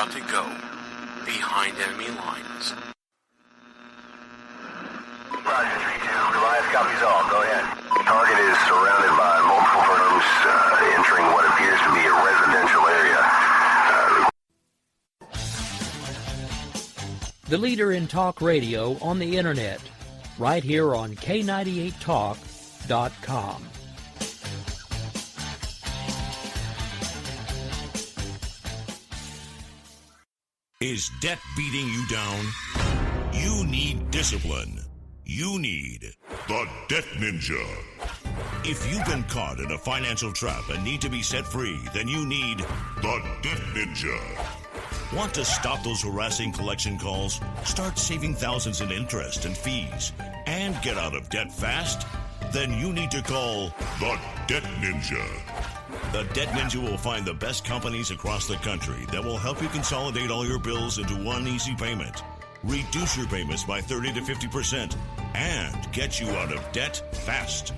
about to go behind enemy lines. Roger, 3-2. Goliath copies all. Go ahead. Target is surrounded by multiple firms entering what appears to be a residential area. The leader in talk radio on the internet, right here on K98Talk.com. Is debt beating you down? You need discipline. You need the Debt Ninja. If you've been caught in a financial trap and need to be set free, then you need the Debt Ninja. Want to stop those harassing collection calls, start saving thousands in interest and fees, and get out of debt fast? Then you need to call the Debt Ninja. The Debt Ninja will find the best companies across the country that will help you consolidate all your bills into one easy payment, reduce your payments by 30 to 50%, and get you out of debt fast.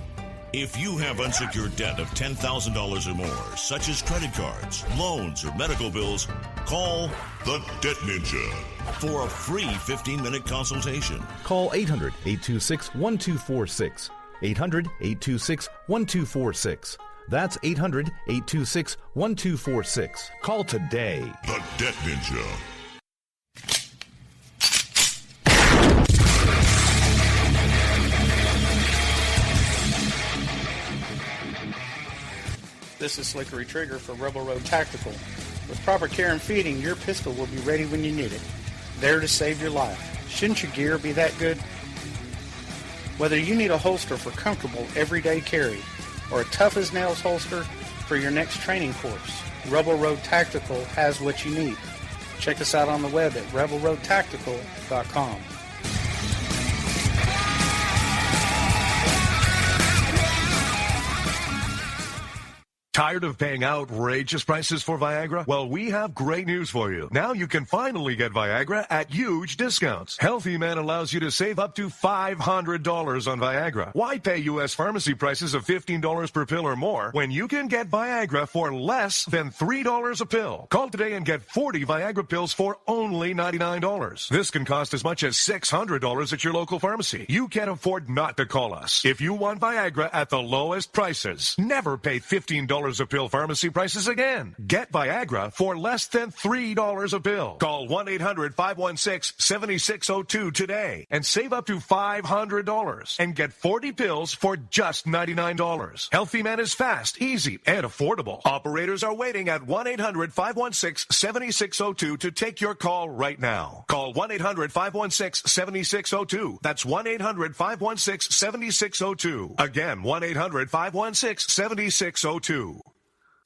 If you have unsecured debt of $10,000 or more, such as credit cards, loans, or medical bills, call the Debt Ninja for a free 15-minute consultation. Call 800-826-1246. 800-826-1246. That's 800-826-1246. Call today. The Debt Ninja. This is Slickery Trigger for Rebel Road Tactical. With proper care and feeding, your pistol will be ready when you need it. There to save your life. Shouldn't your gear be that good? Whether you need a holster for comfortable everyday carry or a tough-as-nails holster for your next training course, Rebel Road Tactical has what you need. Check us out on the web at rebelroadtactical.com. Tired of paying outrageous prices for Viagra? Well, we have great news for you. Now you can finally get Viagra at huge discounts. Healthy Man allows you to save up to $500 on Viagra. Why pay U.S. pharmacy prices of $15 per pill or more when you can get Viagra for less than $3 a pill? Call today and get 40 Viagra pills for only $99. This can cost as much as $600 at your local pharmacy. You can't afford not to call us. If you want Viagra at the lowest prices, never pay $15 a pill pharmacy prices again. Get Viagra for less than $3 a pill. Call 1-800-516-7602 today and save up to $500 and get 40 pills for just $99. Healthy Man is fast, easy, and affordable. Operators are waiting at 1-800-516-7602 to take your call right now. Call 1-800-516-7602. That's 1-800-516-7602. Again, 1-800-516-7602.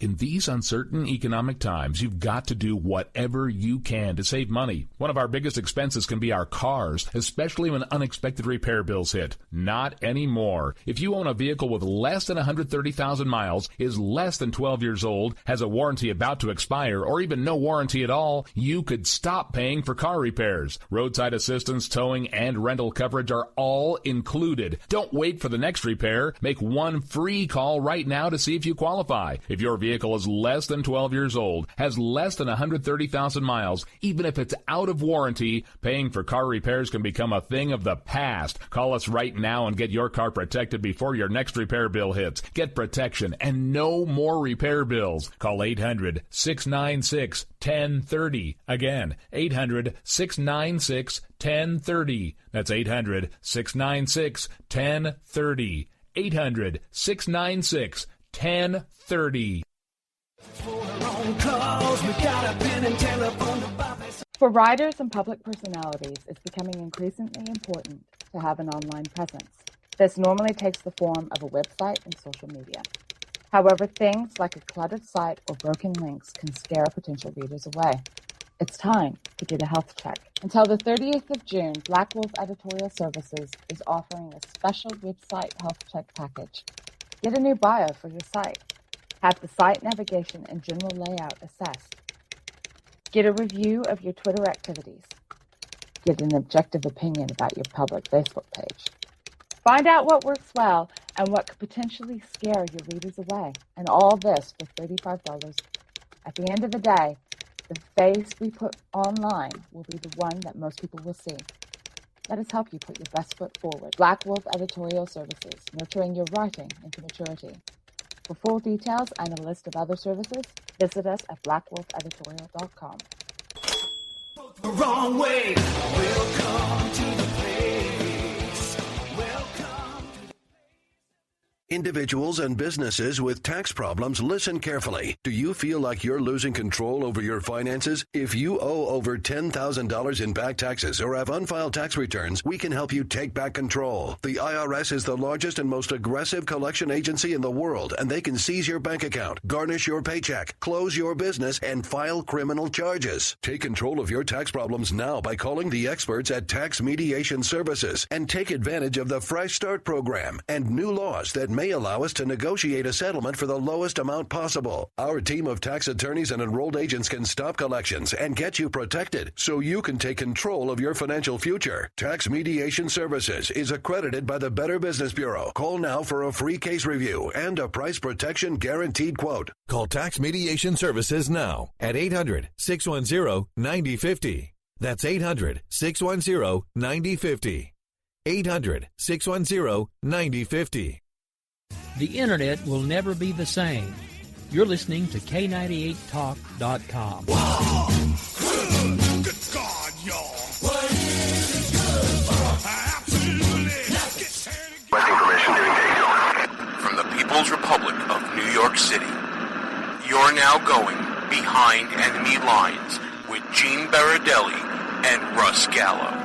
In these uncertain economic times, you've got to do whatever you can to save money. One of our biggest expenses can be our cars, especially when unexpected repair bills hit. Not anymore. If you own a vehicle with less than 130,000 miles, is less than 12 years old, has a warranty about to expire, or even no warranty at all, you could stop paying for car repairs. Roadside assistance, towing, and rental coverage are all included. Don't wait for the next repair. Make one free call right now to see if you qualify. If your vehicle is less than 12 years old, has less than 130,000 miles, even if it's out of warranty, paying for car repairs can become a thing of the past. Call us right now and get your car protected before your next repair bill hits. Get protection and no more repair bills. Call 800-696-1030. Again, 800-696-1030. That's 800-696-1030. 800-696-1030. For riders and public personalities, it's becoming increasingly important to have an online presence. This normally takes the form of a website and social media. However, things like a cluttered site or broken links can scare potential readers away. It's time to get a health check. Until the 30th of June, Black Wolf Editorial Services is offering a special website health check package. Get a new bio for your site. Have the site navigation and general layout assessed. Get a review of your Twitter activities. Get an objective opinion about your public Facebook page. Find out what works well and what could potentially scare your readers away. And all this for $35. At the end of the day, the The face we put online will be the one that most people will see. Let us help you put your best foot forward. Black Wolf Editorial Services, nurturing your writing into maturity. For full details and a list of other services, visit us at blackwolfeditorial.com. The wrong way. Welcome to the place. Welcome. Individuals and businesses with tax problems, listen carefully. Do you feel like you're losing control over your finances? If you owe over $10,000 in back taxes or have unfiled tax returns, we can help you take back control. The IRS is the largest and most aggressive collection agency in the world, and they can seize your bank account, garnish your paycheck, close your business, and file criminal charges. Take control of your tax problems now by calling the experts at Tax Mediation Services and take advantage of the Fresh Start program and new laws that may allow us to negotiate a settlement for the lowest amount possible. Our team of tax attorneys and enrolled agents can stop collections and get you protected so you can take control of your financial future. Tax Mediation Services is accredited by the Better Business Bureau. Call now for a free case review and a price protection guaranteed quote. Call Tax Mediation Services now at 800-610-9050. That's 800-610-9050. 800-610-9050. The Internet will never be the same. You're listening to K98Talk.com. Wow. Good God, y'all. What is it good for? Absolutely. Requesting permission to engage. From the People's Republic of New York City, you're now going behind enemy lines with Gene Baradelli and Russ Gallo.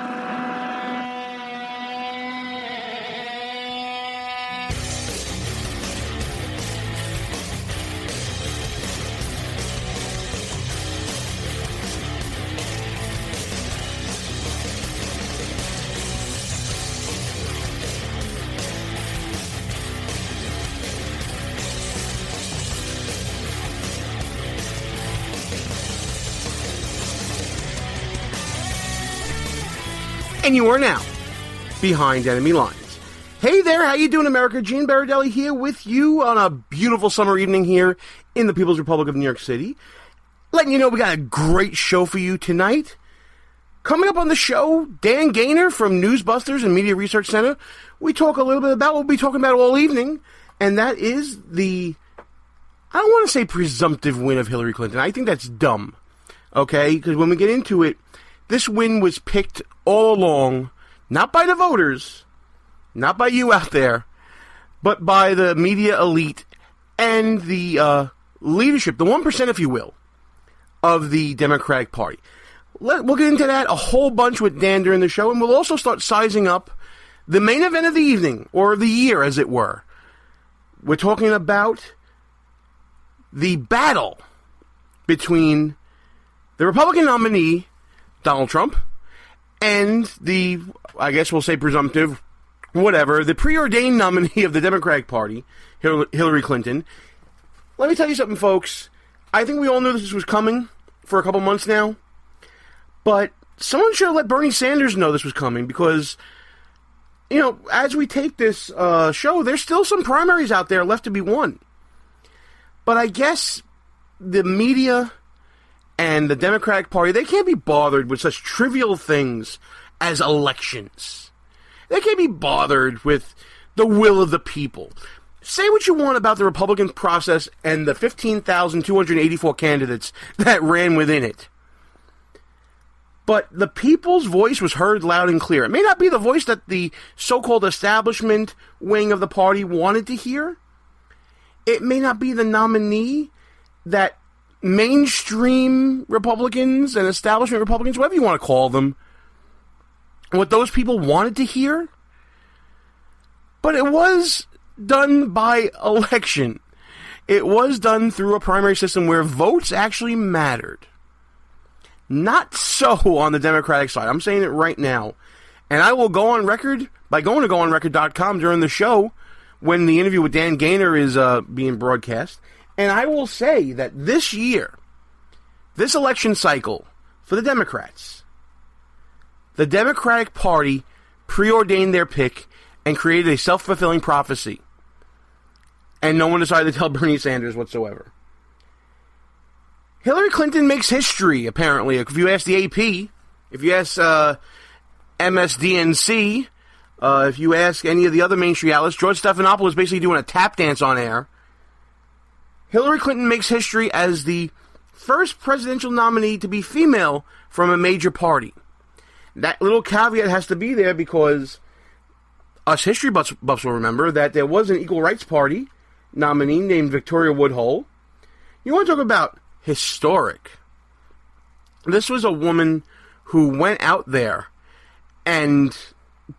And you are now behind enemy lines. Hey there, how you doing, America? Gene Baradelli here with you on a beautiful summer evening here in the People's Republic of New York City. Letting you know we got a great show for you tonight. Coming up on the show, Dan Gaynor from Newsbusters and Media Research Center. We talk a little bit about what we'll be talking about all evening, and that is the, I don't want to say presumptive win of Hillary Clinton. I think that's dumb, okay? Because when we get into it, this win was picked all along, not by the voters, not by you out there, but by the media elite and the leadership, the 1%, if you will, of the Democratic Party. We'll get into that a whole bunch with Dan during the show, and we'll also start sizing up the main event of the evening, or the year, as it were. We're talking about the battle between the Republican nominee, Donald Trump, and the, I guess we'll say presumptive, whatever, the preordained nominee of the Democratic Party, Hillary Clinton. Let me tell you something, folks. I think we all knew this was coming for a couple months now, but someone should have let Bernie Sanders know this was coming because, you know, as we take this show, there's still some primaries out there left to be won. But I guess the media and the Democratic Party, they can't be bothered with such trivial things as elections. They can't be bothered with the will of the people. Say what you want about the Republican process and the 15,284 candidates that ran within it. But the people's voice was heard loud and clear. It may not be the voice that the so-called establishment wing of the party wanted to hear. It may not be the nominee that mainstream Republicans and establishment Republicans, whatever you want to call them, what those people wanted to hear. But it was done by election. It was done through a primary system where votes actually mattered. Not so on the Democratic side. I'm saying it right now. And I will go on record by going to goonrecord.com during the show when the interview with Dan Gaynor is being broadcast. And I will say that this year, this election cycle for the Democrats, the Democratic Party preordained their pick and created a self-fulfilling prophecy. And no one decided to tell Bernie Sanders whatsoever. Hillary Clinton makes history, apparently. If you ask the AP, if you ask MSDNC, if you ask any of the other mainstream outlets, George Stephanopoulos is basically doing a tap dance on air. Hillary Clinton makes history as the first presidential nominee to be female from a major party. That little caveat has to be there because us history buffs will remember that there was an Equal Rights Party nominee named Victoria Woodhull. You want to talk about historic. This was a woman who went out there and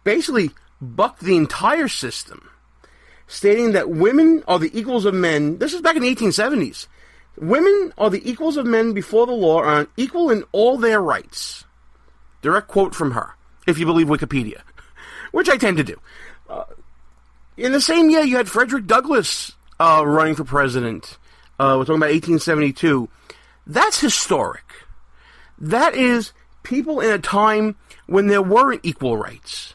basically bucked the entire system, stating that women are the equals of men. This is back in the 1870s. Women are the equals of men before the law, are equal in all their rights. Direct quote from her, if you believe Wikipedia, which I tend to do. In the same year, you had Frederick Douglass running for president. We're talking about 1872. That's historic. That is people in a time when there weren't equal rights.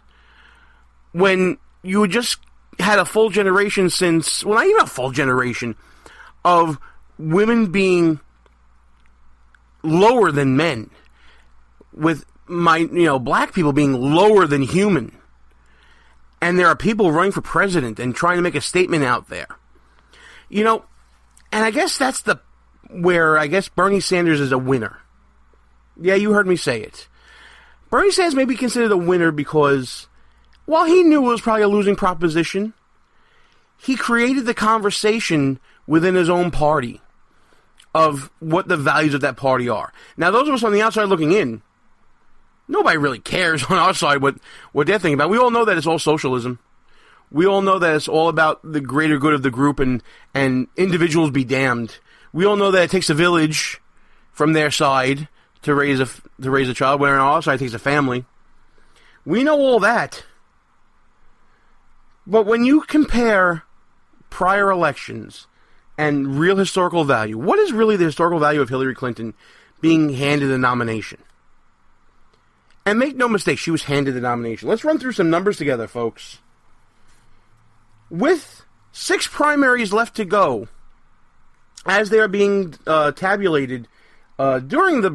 When you just had a full generation since, well, not even a full generation, of women being lower than men. With black people being lower than human. And there are people running for president and trying to make a statement out there. And I guess that's where Bernie Sanders is a winner. Yeah, you heard me say it. Bernie Sanders may be considered a winner because, while he knew it was probably a losing proposition, he created the conversation within his own party of what the values of that party are. Now, those of us on the outside looking in, nobody really cares on our side what they're thinking about. We all know that it's all socialism. We all know that it's all about the greater good of the group and individuals be damned. We all know that it takes a village from their side to raise a child, where on our side it takes a family. We know all that. But when you compare prior elections and real historical value, what is really the historical value of Hillary Clinton being handed the nomination? And make no mistake, she was handed the nomination. Let's run through some numbers together, folks. With 6 primaries left to go, as they are being tabulated during the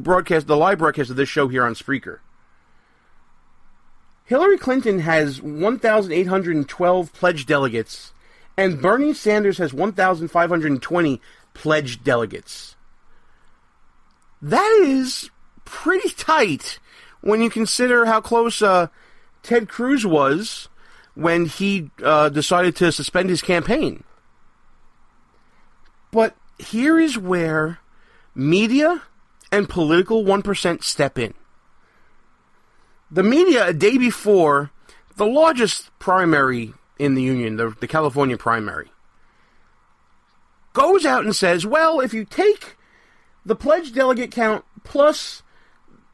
live broadcast of this show here on Spreaker, Hillary Clinton has 1,812 pledged delegates, and Bernie Sanders has 1,520 pledged delegates. That is pretty tight when you consider how close Ted Cruz was when he decided to suspend his campaign. But here is where media and political 1% step in. The media, a day before the largest primary in the Union, the California primary, goes out and says, well, if you take the pledged delegate count plus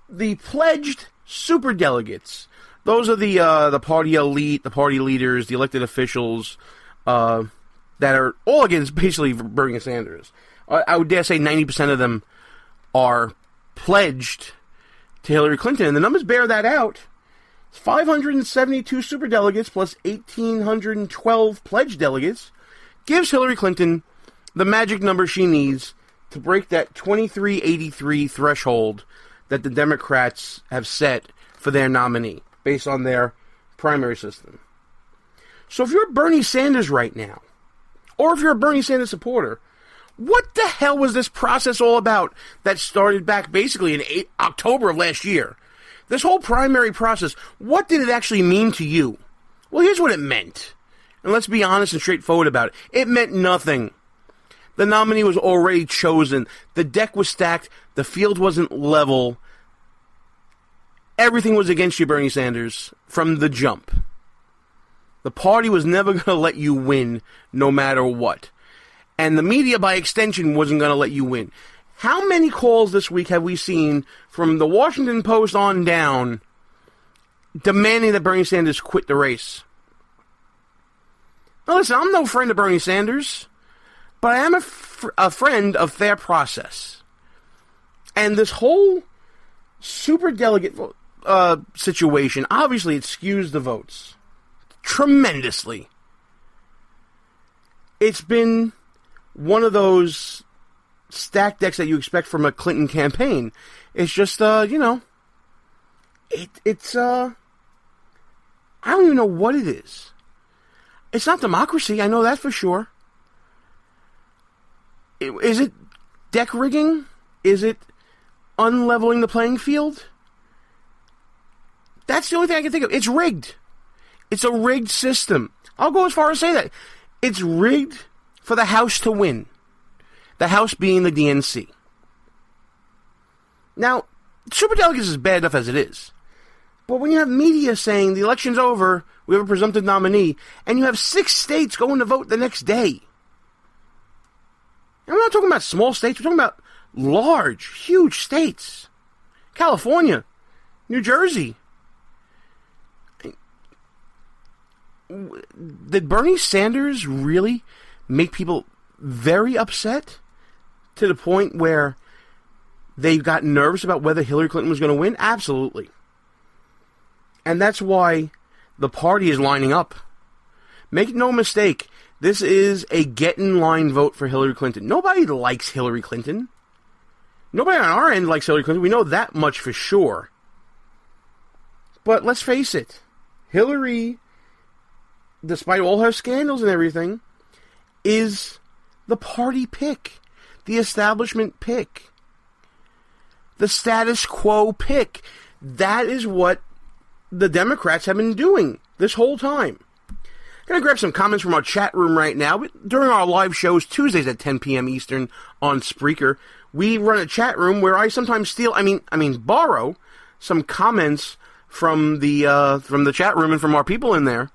the pledged superdelegates, those are the party elite, the party leaders, the elected officials that are all against basically Bernie Sanders. I would dare say 90% of them are pledged to Hillary Clinton, and the numbers bear that out. 572 superdelegates plus 1,812 pledged delegates gives Hillary Clinton the magic number she needs to break that 2383 threshold that the Democrats have set for their nominee, based on their primary system. So if you're Bernie Sanders right now, or if you're a Bernie Sanders supporter, what the hell was this process all about that started back basically in October of last year? This whole primary process, what did it actually mean to you? Well, here's what it meant. And let's be honest and straightforward about it. It meant nothing. The nominee was already chosen. The deck was stacked. The field wasn't level. Everything was against you, Bernie Sanders, from the jump. The party was never going to let you win, no matter what. And the media, by extension, wasn't going to let you win. How many calls this week have we seen from the Washington Post on down demanding that Bernie Sanders quit the race? Now listen, I'm no friend of Bernie Sanders, but I am a friend of fair process. And this whole superdelegate situation, obviously it skews the votes tremendously. It's been one of those stacked decks that you expect from a Clinton campaign. It's just, I don't even know what it is. It's not democracy, I know that for sure. Is it deck rigging? Is it unleveling the playing field? That's the only thing I can think of. It's rigged. It's a rigged system. I'll go as far as say that. It's rigged for the House to win. The House being the DNC. Now, superdelegates is bad enough as it is. But when you have media saying the election's over, we have a presumptive nominee, and you have 6 states going to vote the next day. And we're not talking about small states, we're talking about large, huge states. California, New Jersey. Did Bernie Sanders really make people very upset to the point where they got nervous about whether Hillary Clinton was going to win? Absolutely. And that's why the party is lining up. Make no mistake, this is a get-in-line vote for Hillary Clinton. Nobody likes Hillary Clinton. Nobody on our end likes Hillary Clinton. We know that much for sure. But let's face it, Hillary, despite all her scandals and everything, is the party pick, the establishment pick, the status quo pick. That is what the Democrats have been doing this whole time. I'm going to grab some comments from our chat room right now. During our live shows, Tuesdays at 10 p.m. Eastern on Spreaker, we run a chat room where I sometimes borrow some comments from the chat room and from our people in there.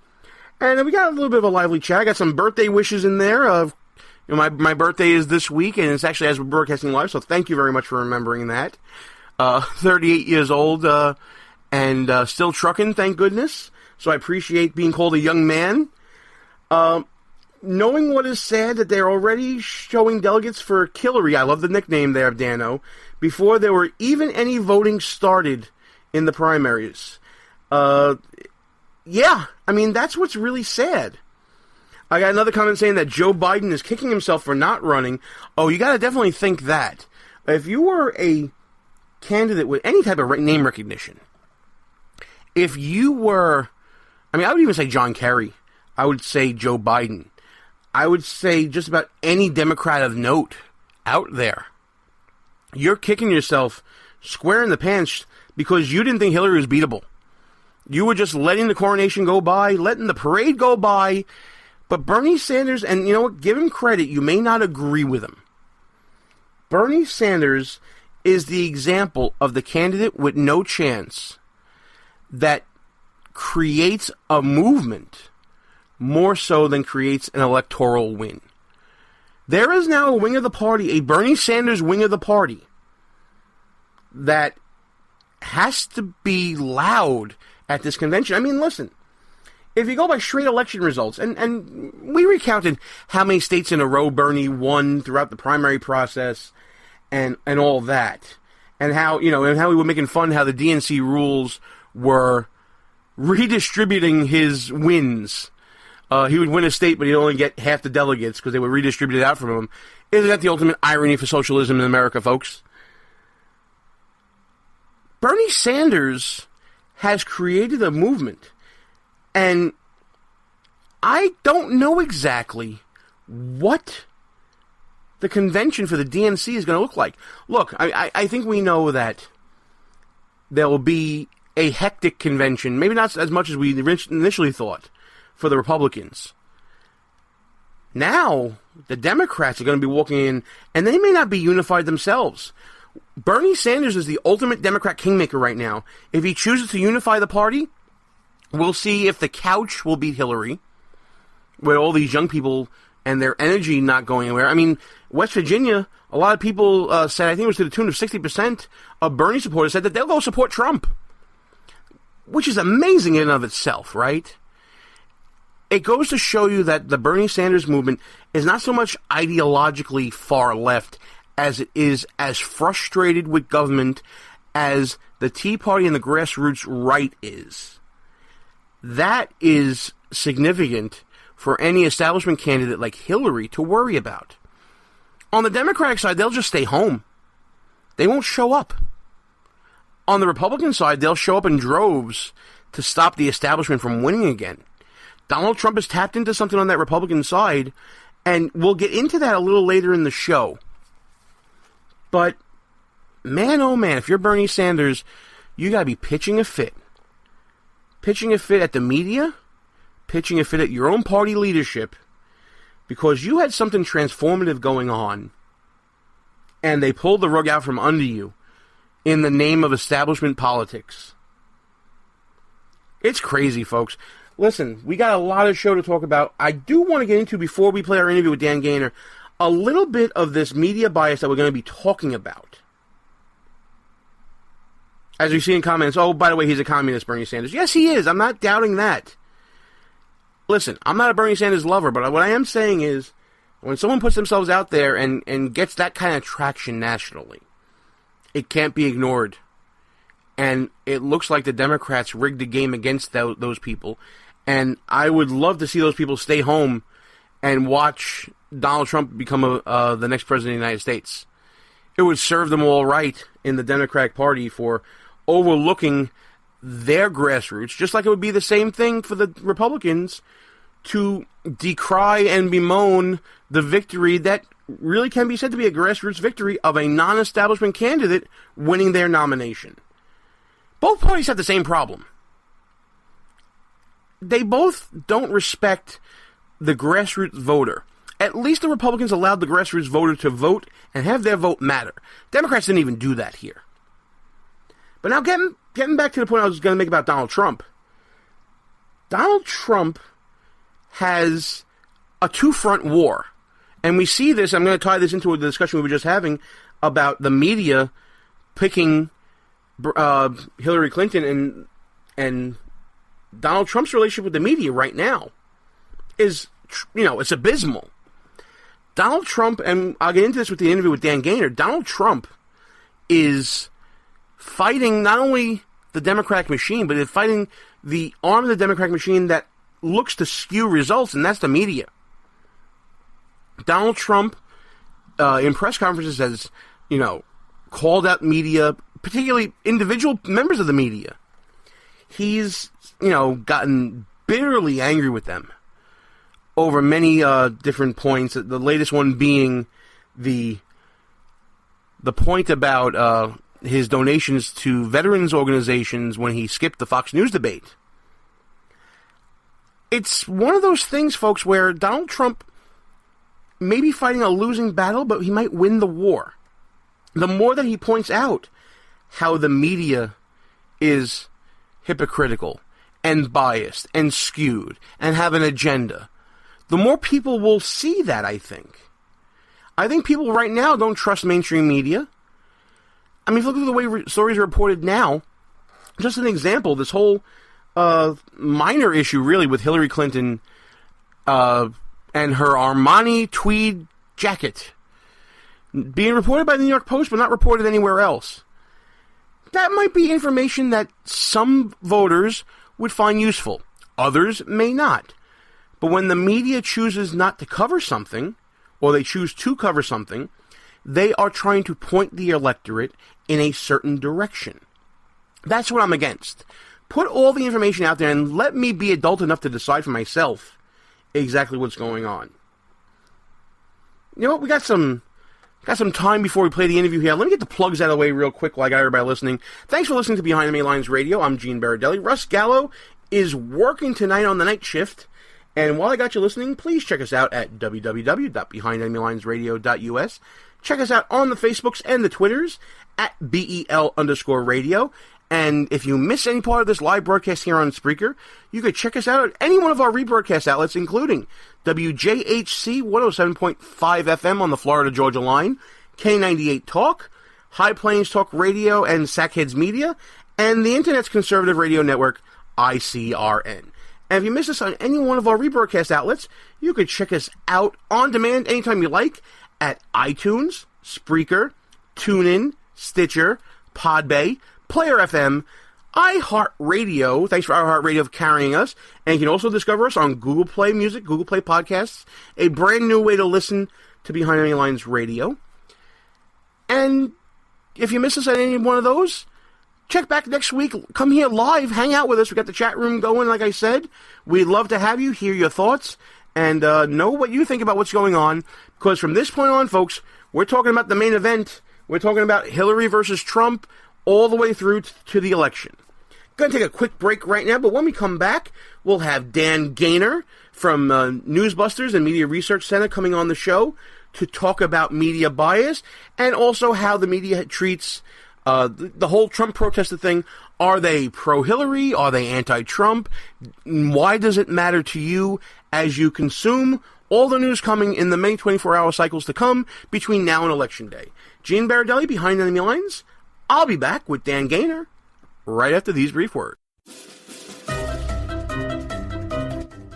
And we got a little bit of a lively chat. I got some birthday wishes in there. My birthday is this week, and it's actually as we're broadcasting live, so thank you very much for remembering that. 38 years old, and still trucking, thank goodness. So I appreciate being called a young man. Knowing what is said, that they're already showing delegates for Hillary, I love the nickname there of Dano, before there were even any voting started in the primaries. Yeah, that's what's really sad. I got another comment saying that Joe Biden is kicking himself for not running. Oh, you got to definitely think that. If you were a candidate with any type of name recognition, if you were, I would even say John Kerry. I would say Joe Biden. I would say just about any Democrat of note out there. You're kicking yourself square in the pants because you didn't think Hillary was beatable. You were just letting the coronation go by, letting the parade go by. But Bernie Sanders, and you know what, give him credit, you may not agree with him. Bernie Sanders is the example of the candidate with no chance that creates a movement more so than creates an electoral win. There is now a wing of the party, a Bernie Sanders wing of the party, that has to be loud at this convention. Listen, if you go by straight election results, and we recounted how many states in a row Bernie won throughout the primary process and all that, and how, and how we were making fun how the DNC rules were redistributing his wins. He would win a state, but he'd only get half the delegates because they were redistributed out from him. Isn't that the ultimate irony for socialism in America, folks? Bernie Sanders has created a movement, and I don't know exactly what the convention for the DNC is going to look like. Look, I think we know that there will be a hectic convention, maybe not as much as we initially thought, for the Republicans. Now, the Democrats are going to be walking in, and they may not be unified themselves. Bernie Sanders is the ultimate Democrat kingmaker right now. If he chooses to unify the party, we'll see if the couch will beat Hillary, with all these young people and their energy not going anywhere. West Virginia, a lot of people said, I think it was to the tune of 60% of Bernie supporters said that they'll go support Trump, which is amazing in and of itself, right? It goes to show you that the Bernie Sanders movement is not so much ideologically far left as it is as frustrated with government as the Tea Party and the grassroots right is. That is significant for any establishment candidate like Hillary to worry about. On the Democratic side, they'll just stay home. They won't show up. On the Republican side, they'll show up in droves to stop the establishment from winning again. Donald Trump has tapped into something on that Republican side, and we'll get into that a little later in the show. But, man, oh man, if you're Bernie Sanders, you gotta be pitching a fit. Pitching a fit at the media, pitching a fit at your own party leadership, because you had something transformative going on, and they pulled the rug out from under you in the name of establishment politics. It's crazy, folks. Listen, we got a lot of show to talk about. I do want to get into, before we play our interview with Dan Gaynor, a little bit of this media bias that we're going to be talking about. As we see in comments, oh, by the way, he's a communist, Bernie Sanders. Yes, he is. I'm not doubting that. Listen, I'm not a Bernie Sanders lover, but what I am saying is, when someone puts themselves out there and gets that kind of traction nationally, it can't be ignored. And it looks like the Democrats rigged the game against those people. And I would love to see those people stay home and watch Donald Trump become the next president of the United States. It would serve them all right in the Democratic Party for overlooking their grassroots, just like it would be the same thing for the Republicans to decry and bemoan the victory that really can be said to be a grassroots victory of a non-establishment candidate winning their nomination. Both parties have the same problem. They both don't respect the grassroots voter. At least the Republicans allowed the grassroots voter to vote and have their vote matter. Democrats didn't even do that here. But now getting back to the point I was going to make about Donald Trump. Donald Trump has a two-front war. And we see this, I'm going to tie this into the discussion we were just having about the media picking Hillary Clinton and Donald Trump's relationship with the media right now is, it's abysmal. Donald Trump, and I'll get into this with the interview with Dan Gaynor, Donald Trump is fighting not only the Democratic machine, but it's fighting the arm of the Democratic machine that looks to skew results, and that's the media. Donald Trump, in press conferences, has, called out media, particularly individual members of the media. He's, gotten bitterly angry with them over many different points. The latest one being the point about his donations to veterans organizations when he skipped the Fox News debate. It's one of those things, folks, where Donald Trump may be fighting a losing battle, but he might win the war. The more that he points out how the media is hypocritical and biased and skewed and have an agenda, the more people will see that, I think. I think people right now don't trust mainstream media. I mean, if you look at the way stories are reported now, just an example, this whole minor issue, really, with Hillary Clinton and her Armani tweed jacket being reported by the New York Post, but not reported anywhere else. That might be information that some voters would find useful. Others may not. But when the media chooses not to cover something, or they choose to cover something, they are trying to point the electorate in a certain direction. That's what I'm against. Put all the information out there and let me be adult enough to decide for myself exactly what's going on. You know what? We got some time before we play the interview here. Let me get the plugs out of the way real quick while I got everybody listening. Thanks for listening to Behind Enemy Lines Radio. I'm Gene Baradelli. Russ Gallo is working tonight on the night shift. And while I got you listening, please check us out at www.BehindEnemyLinesRadio.us. Check us out on the Facebooks and the Twitters at BEL_radio. And if you miss any part of this live broadcast here on Spreaker, you could check us out at any one of our rebroadcast outlets, including WJHC 107.5 FM on the Florida-Georgia line, K98 Talk, High Plains Talk Radio and Sackheads Media, and the Internet's conservative radio network, ICRN. And if you miss us on any one of our rebroadcast outlets, you could check us out on demand anytime you like at iTunes, Spreaker, TuneIn, Stitcher, Podbay, Player FM, iHeartRadio. Thanks for iHeartRadio for carrying us. And you can also discover us on Google Play Music, Google Play Podcasts, a brand new way to listen to Behind Enemy Lines Radio. And if you miss us at any one of those, check back next week. Come here live, hang out with us. We got the chat room going, like I said. We'd love to have you, hear your thoughts, and know what you think about what's going on. Because from this point on, folks, we're talking about the main event. We're talking about Hillary versus Trump all the way through to the election. Going to take a quick break right now, but when we come back, we'll have Dan Gaynor from Newsbusters and Media Research Center coming on the show to talk about media bias and also how the media treats the whole Trump protester thing. Are they pro-Hillary? Are they anti-Trump? Why does it matter to you as you consume all the news coming in the many 24-hour cycles to come between now and Election Day? Gene Baradelli, Behind Enemy Lines. I'll be back with Dan Gaynor right after these brief words.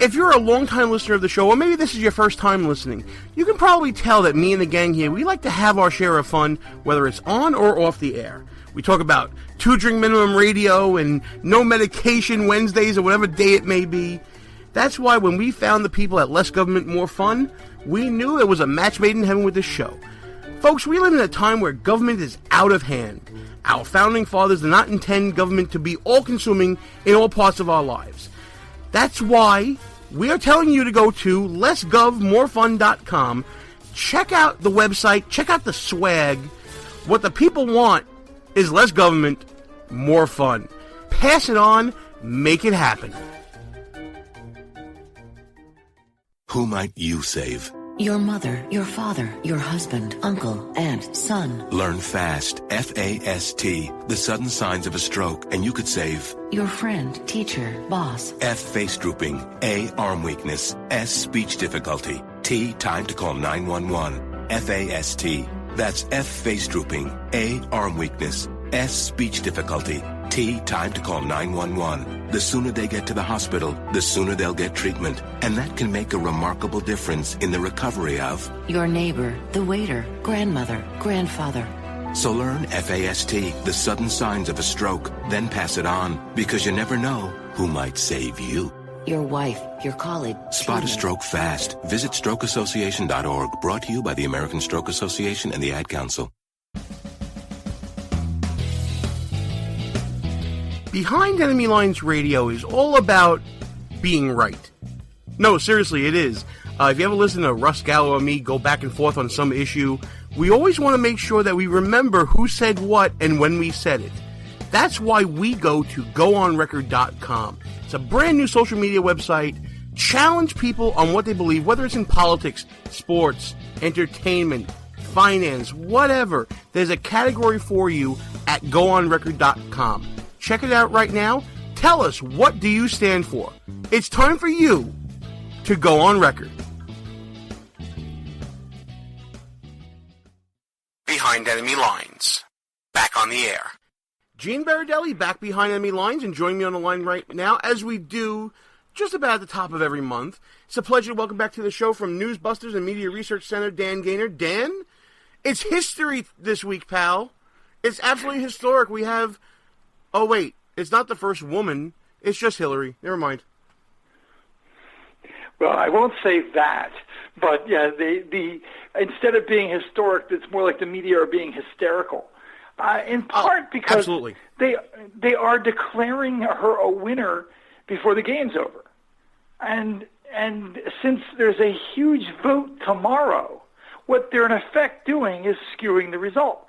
If you're a long-time listener of the show, or maybe this is your first time listening, you can probably tell that me and the gang here, we like to have our share of fun, whether it's on or off the air. We talk about 2-drink minimum radio and no medication Wednesdays or whatever day it may be. That's why when we found the people at Less Government, More Fun, we knew it was a match made in heaven with this show. Folks, we live in a time where government is out of hand. Our founding fathers did not intend government to be all-consuming in all parts of our lives. That's why we are telling you to go to lessgovmorefun.com, check out the website, check out the swag. What the people want is less government, more fun. Pass it on, make it happen. Who might you save? Your mother, your father, your husband, uncle, aunt, son. Learn FAST, F-A-S-T, the sudden signs of a stroke, and you could save your friend, teacher, boss. F, face drooping. A, arm weakness. S, speech difficulty. T, time to call 911. F-A-S-T. That's F, face drooping. A, arm weakness. S, speech difficulty. T, time to call 911. The sooner they get to the hospital, the sooner they'll get treatment. And that can make a remarkable difference in the recovery of your neighbor, the waiter, grandmother, grandfather. So learn FAST, the sudden signs of a stroke, then pass it on, because you never know who might save you. Your wife, your colleague. Spot a stroke fast. Visit strokeassociation.org, brought to you by the American Stroke Association and the Ad Council. Behind Enemy Lines Radio is all about being right. No, seriously, it is. If you ever listen to Russ Gallo or me go back and forth on some issue, we always want to make sure that we remember who said what and when we said it. That's why we go to GoOnRecord.com. It's a brand new social media website. Challenge people on what they believe, whether it's in politics, sports, entertainment, finance, whatever. There's a category for you at GoOnRecord.com. Check it out right now. Tell us, what do you stand for? It's time for you to go on record. Behind Enemy Lines. Back on the air. Gene Baradelli back behind Enemy Lines and joining me on the line right now, as we do just about at the top of every month. It's a pleasure to welcome back to the show from Newsbusters and Media Research Center, Dan Gaynor. Dan, it's history this week, pal. It's absolutely historic. We have... Oh, wait. It's not the first woman. It's just Hillary. Never mind. Well, I won't say that. But, yeah, the instead of being historic, it's more like the media are being hysterical. In part because absolutely. They are declaring her a winner before the game's over. And since there's a huge vote tomorrow, what they're in effect doing is skewing the results.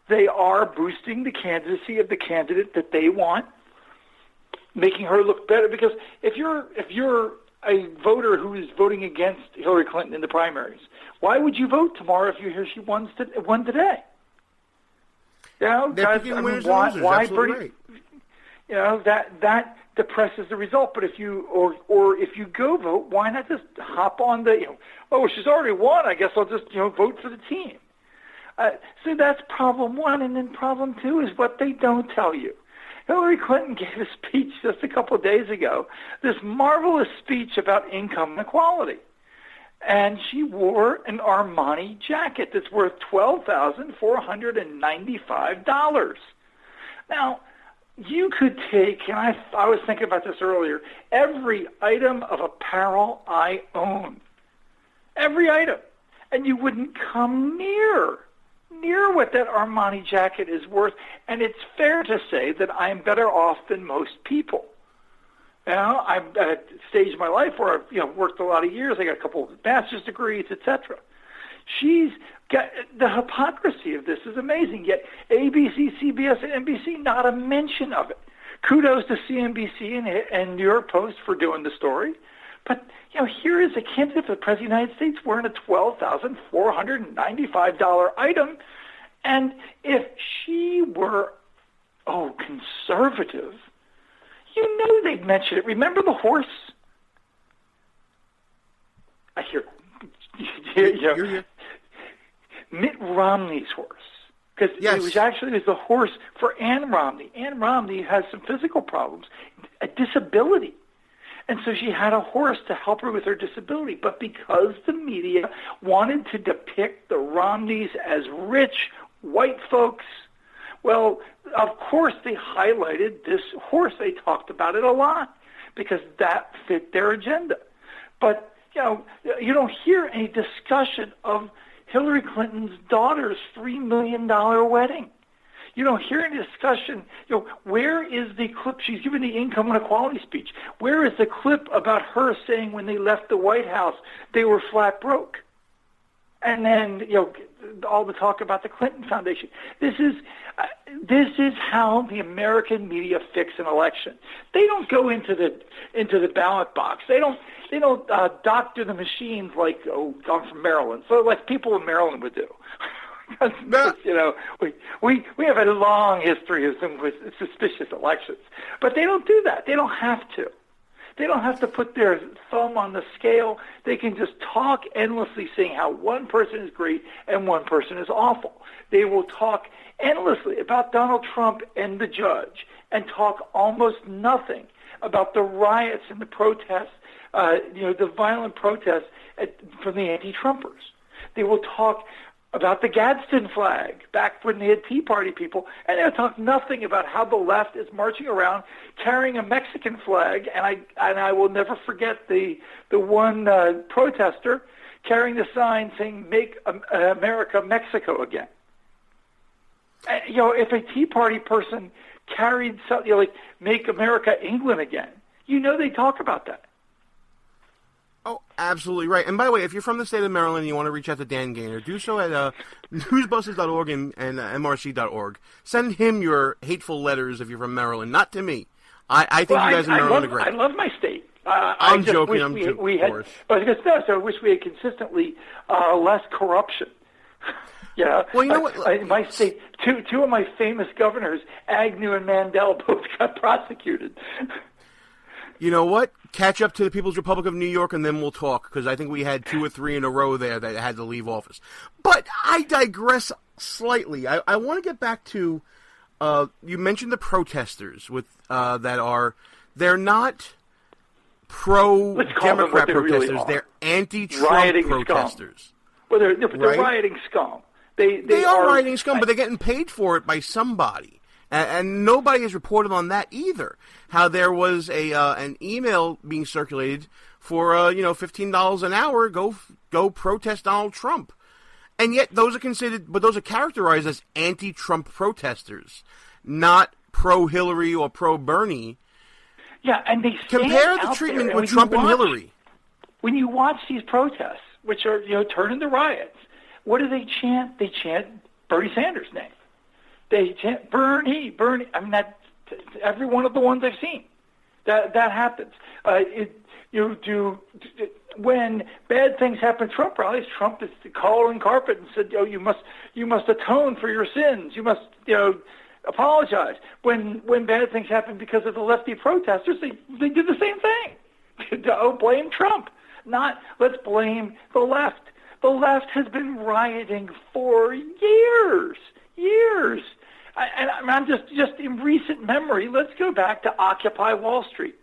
They are boosting the candidacy of the candidate that they want, making her look better. Because if you're a voter who is voting against Hillary Clinton in the primaries, why would you vote tomorrow if you hear she won today? You know, why Bernie? Right. You know, that depresses the result. But if you or if you go vote, why not just hop on the she's already won, I guess I'll just vote for the team. So that's problem one, and then problem two is what they don't tell you. Hillary Clinton gave a speech just a couple of days ago, this marvelous speech about income inequality. And she wore an Armani jacket that's worth $12,495. Now, you could take, and I was thinking about this earlier, every item of apparel I own. Every item. and you wouldn't come near what that Armani jacket is worth. And it's fair to say that I'm better off than most people. You know, I'm at a stage in my life where I've worked a lot of years. I got a couple of master's degrees, etc. She's got the hypocrisy of this is amazing. Yet ABC, CBS, and NBC, not a mention of it. Kudos to CNBC and New York Post for doing the story. But, here is a candidate for the President of the United States wearing a $12,495 item. And if she were, conservative, they'd mention it. Remember the horse? I hear Mitt Romney's horse. Because it was the horse for Ann Romney. Ann Romney has some physical problems, a disability. And so she had a horse to help her with her disability. But because the media wanted to depict the Romneys as rich white folks, well, of course they highlighted this horse. They talked about it a lot because that fit their agenda. But, you don't hear any discussion of Hillary Clinton's daughter's $3 million wedding. You don't hear any discussion. Where is the clip? She's given the income inequality speech. Where is the clip about her saying when they left the White House they were flat broke? And then, all the talk about the Clinton Foundation. This is how the American media fix an election. They don't go into the ballot box. They don't doctor the machines like I'm from Maryland, so like people in Maryland would do. We have a long history of some suspicious elections, but they don't do that. They don't have to. They don't have to put their thumb on the scale. They can just talk endlessly saying how one person is great and one person is awful. They will talk endlessly about Donald Trump and the judge and talk almost nothing about the riots and the protests, the violent protests from the anti-Trumpers. They will talk about the Gadsden flag back when they had Tea Party people, and they'll talk nothing about how the left is marching around carrying a Mexican flag. And I will never forget the one protester carrying the sign saying "Make America Mexico Again." If a Tea Party person carried something like "Make America England Again," they talk about that. Oh, absolutely right. And by the way, if you're from the state of Maryland and you want to reach out to Dan Gaynor, do so at newsbusters.org and mrc.org. Send him your hateful letters if you're from Maryland, not to me. I think you guys in Maryland are great. I love my state. I'm joking. I wish we had consistently less corruption. Well, you know what? In my state, two of my famous governors, Agnew and Mandel, both got prosecuted. You know what? Catch up to the People's Republic of New York, and then we'll talk, because I think we had 2 or 3 in a row there that had to leave office. But I digress slightly. I want to get back to, you mentioned the protesters they're not pro-Democrat protesters, really they're anti-Trump rioting protesters. Scum. Well, they're rioting scum. They are rioting scum, but they're getting paid for it by somebody. And nobody has reported on that either. How there was an email being circulated for $15 an hour. Go protest Donald Trump, and yet those are characterized as anti-Trump protesters, not pro-Hillary or pro-Bernie. Yeah, and they compare the treatment with Trump and Hillary. When you watch these protests, which are turn into riots, what do they chant? They chant Bernie Sanders' name. They chant Bernie. I mean, that's every one of the ones I've seen. That happens. When bad things happen at Trump rallies, Trump is calling carpet and said, you must atone for your sins. You must, apologize. When bad things happen because of the lefty protesters, they do the same thing. Blame Trump. Not let's blame the left. The left has been rioting for years. And I'm just in recent memory, let's go back to Occupy Wall Street,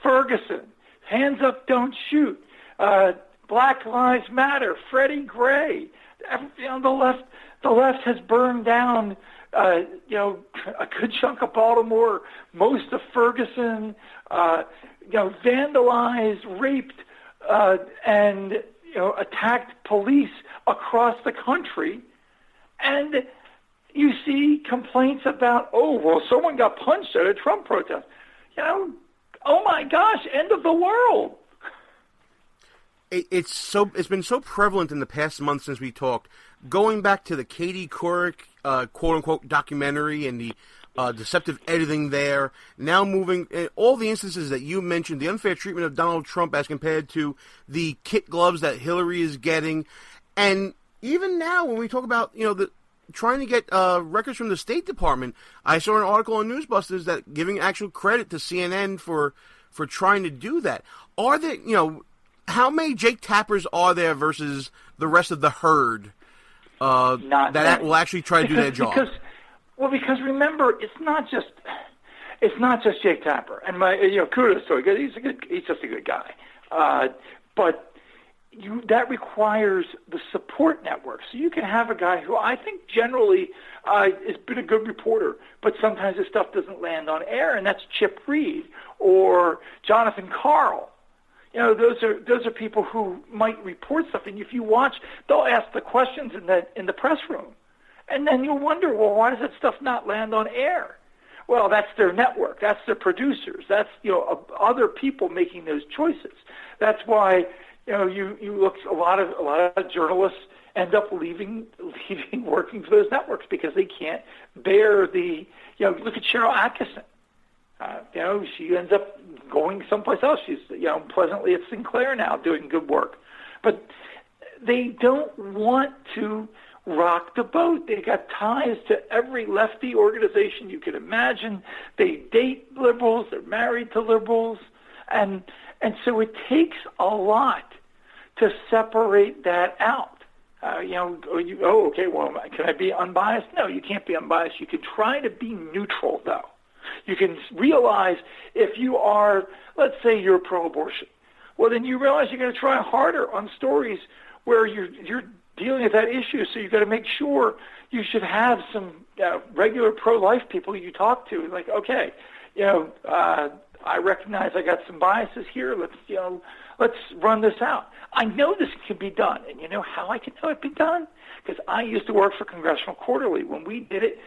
Ferguson, Hands Up, Don't Shoot, Black Lives Matter, Freddie Gray. The left has burned down, a good chunk of Baltimore, most of Ferguson, vandalized, raped, and attacked police across the country, and you see complaints about, someone got punched at a Trump protest. Oh my gosh, end of the world. It's been so prevalent in the past month since we talked, going back to the Katie Couric quote-unquote documentary and the deceptive editing there, now moving, all the instances that you mentioned, the unfair treatment of Donald Trump as compared to the kit gloves that Hillary is getting, and even now when we talk about, trying to get records from the State Department, I saw an article on Newsbusters that giving actual credit to CNN for trying to do that. Are there, how many Jake Tappers are there versus the rest of the herd that will actually try to do their job? Because remember, it's not just Jake Tapper, and kudos to him. He's just a good guy, but that requires the support network. So you can have a guy who I think generally has been a good reporter, but sometimes his stuff doesn't land on air, and that's Chip Reed or Jonathan Karl. Those are people who might report something. If you watch, they'll ask the questions in the press room, and then you'll wonder, well, why does that stuff not land on air? Well, that's their network. That's their producers. That's other people making those choices. That's why you look, a lot of journalists end up leaving working for those networks because they can't bear the look at Cheryl Atkinson. She ends up going someplace else. She's pleasantly at Sinclair now doing good work, but they don't want to rock the boat. They got ties to every lefty organization you could imagine. They date liberals. They're married to liberals, and so it takes a lot to separate that out. Okay, well, can I be unbiased? No, you can't be unbiased. You can try to be neutral, though. You can realize if you are, let's say you're pro-abortion, well, then you realize you're going to try harder on stories where you're dealing with that issue, so you've got to make sure you should have some regular pro-life people you talk to. Like, okay, I recognize I got some biases here. Let's run this out. I know this can be done, and you know how I can know it be done? Because I used to work for Congressional Quarterly. When we did it,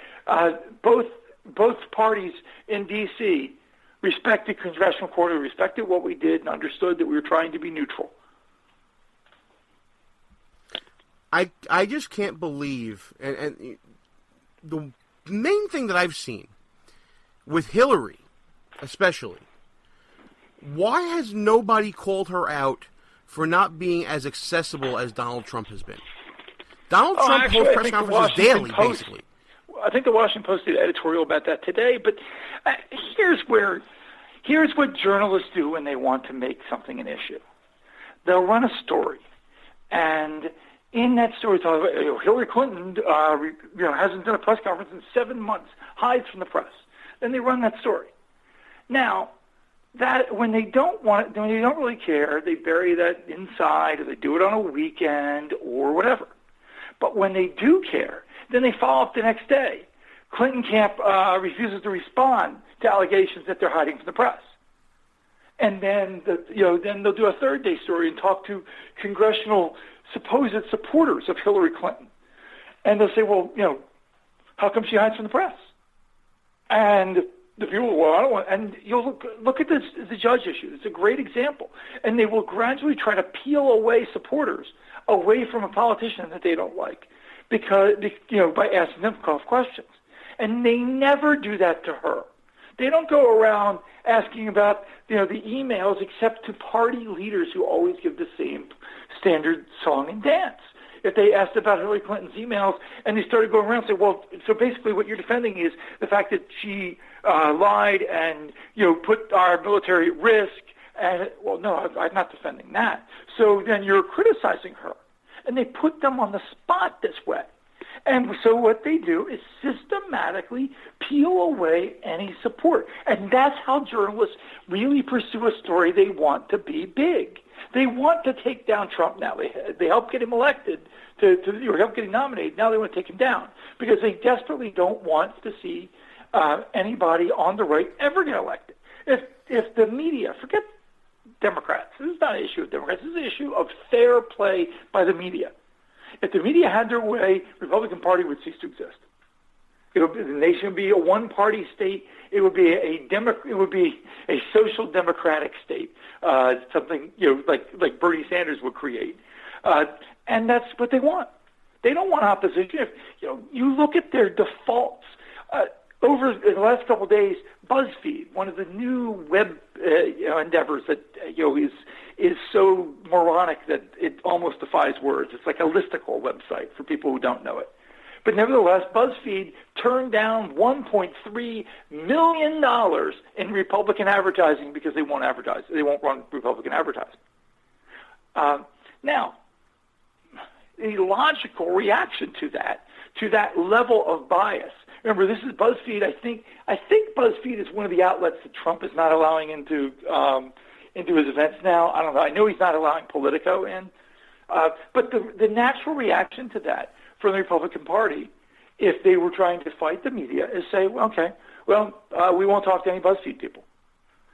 both parties in D.C. respected Congressional Quarterly, respected what we did, and understood that we were trying to be neutral. I just can't believe, and the main thing that I've seen with Hillary, especially, why has nobody called her out for not being as accessible as Donald Trump has been? Donald Trump holds press conferences daily, basically. I think the Washington Post did an editorial about that today, but here's what journalists do when they want to make something an issue. They'll run a story, and in that story, Hillary Clinton hasn't done a press conference in 7 months, hides from the press. Then they run that story. Now, that when they don't really care, they bury that inside, or they do it on a weekend or whatever. But when they do care, then they follow up the next day. Clinton camp refuses to respond to allegations that they're hiding from the press. And then then they'll do a third day story and talk to congressional supposed supporters of Hillary Clinton. And they'll say, well, how come she hides from the press? And the people, well, I don't want, and you'll look at this, the judge issue. It's a great example. And they will gradually try to peel away supporters away from a politician that they don't like because, by asking them tough questions. And they never do that to her. They don't go around asking about, the emails except to party leaders who always give the same standard song and dance. If they asked about Hillary Clinton's emails and they started going around and say, well, so basically what you're defending is the fact that she lied and, put our military at risk. And, well, no, I'm not defending that. So then you're criticizing her. And they put them on the spot this way. And so what they do is systematically peel away any support. And that's how journalists really pursue a story they want to be big. They want to take down Trump now. They helped get him elected or helped get him nominated. Now they want to take him down because they desperately don't want to see anybody on the right ever get elected. If the media, forget Democrats. This is not an issue of Democrats. This is an issue of fair play by the media. If the media had their way, the Republican Party would cease to exist. The nation would be a one-party state. It would be a social democratic state, something like Bernie Sanders would create, and that's what they want. They don't want opposition. If you look at their defaults over the last couple of days, BuzzFeed, one of the new web endeavors that is so moronic that it almost defies words. It's like a listicle website for people who don't know it. But nevertheless, BuzzFeed turned down $1.3 million in Republican advertising because they won't advertise. They won't run Republican advertising. Now, the logical reaction to that level of bias. Remember, this is BuzzFeed. I think BuzzFeed is one of the outlets that Trump is not allowing into his events now. I don't know. I know he's not allowing Politico in. But the natural reaction to that from the Republican Party, if they were trying to fight the media, is say, we won't talk to any BuzzFeed people.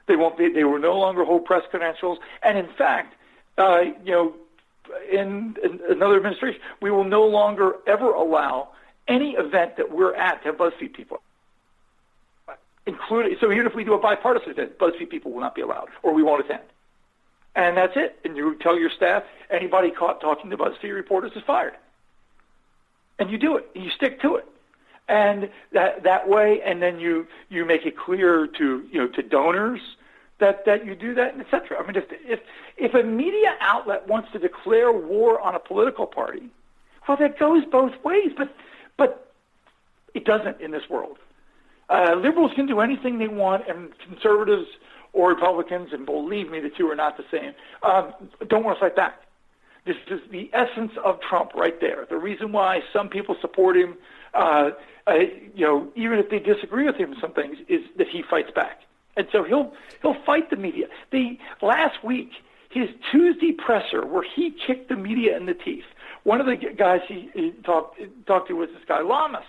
They won't. They will no longer hold press credentials. And in fact, in another administration, we will no longer ever allow any event that we're at to have BuzzFeed people. So even if we do a bipartisan event, BuzzFeed people will not be allowed, or we won't attend. And that's it. And you tell your staff, anybody caught talking to BuzzFeed reporters is fired. And you do it. And you stick to it. And that way, and then you make it clear to donors that you do that, et cetera. I mean, if a media outlet wants to declare war on a political party, well, that goes both ways. But it doesn't in this world. Liberals can do anything they want, and conservatives or Republicans, and believe me, the two are not the same, don't want to fight back. This is the essence of Trump right there. The reason why some people support him, even if they disagree with him in some things, is that he fights back. And so he'll fight the media. Last week, his Tuesday presser, where he kicked the media in the teeth, one of the guys he talked to was this guy, Lamas.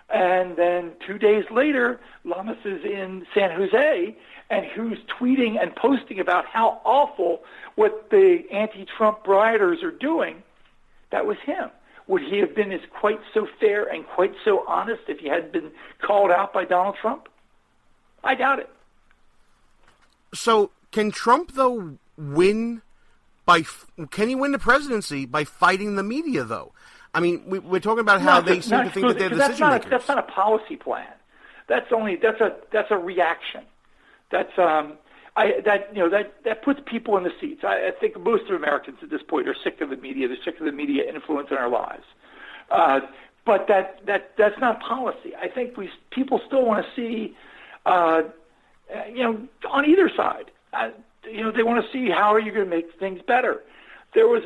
And then 2 days later, Lamas is in San Jose, and who's tweeting and posting about how awful what the anti-Trump rioters are doing. That was him. Would he have been as quite so fair and quite so honest if he hadn't been called out by Donald Trump? I doubt it. So can Trump, though, win can he win the presidency by fighting the media, though? I mean, we're talking about how they seem to think that they're decision makers. That's not a policy plan. That's a reaction. That puts people in the seats. I think most of Americans at this point are sick of the media. They're sick of the media influencing our lives. But that's not policy. I think people still want to see, on either side. They want to see how are you going to make things better. There was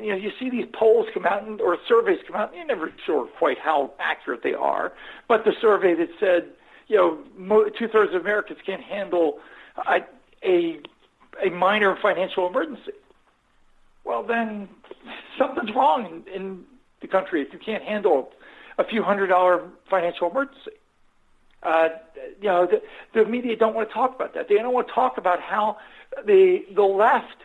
you see these polls come out or surveys come out, and you're never sure quite how accurate they are. But the survey that said, 2/3 of Americans can't handle a minor financial emergency. Well, then something's wrong in the country if you can't handle a few $100 financial emergency. The media don't want to talk about that. They don't want to talk about how the left